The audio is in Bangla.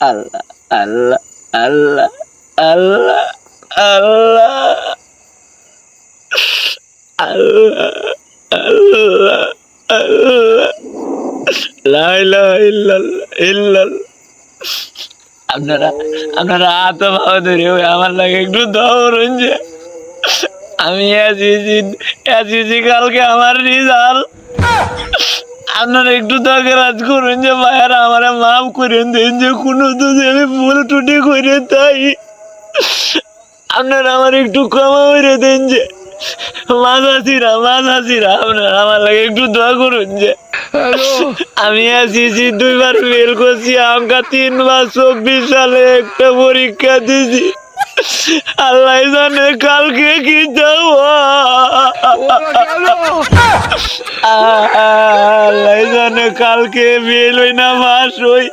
আল্লাহ আল্লাহ আল্লাহ আল্লাহ আল্লাহ আল্লাহ আল্লাহ আল্লাহ লা ইলাহা ইল্লাল্লাহ ইল্লাল্লাহ। আপনারা আপনারা আত্মা ধরে আমার লাগে একটু দৌড়ুন যে আমি এসেছি কালকে আমার রেজাল্ট। আপনারা একটু দরকার করুন যে ভাইয়ারা আমার মাফ করেন দেন যে কোনো তো যে আমি ভুল টুটি করে তাই আপনারা আমার একটু ক্ষমা করে দেন যে মাঝাছিরা আপনারা আমার লাগে একটু দোয়া করুন যে আমি আসিছি 2বার ফেল করছি আমকা 3বার 24 সালে একটা পরীক্ষা দিছি আল্লাহ জানে কালকে কি যাবো আল্লাহ জানে কালকে ফেল হই না পাস হই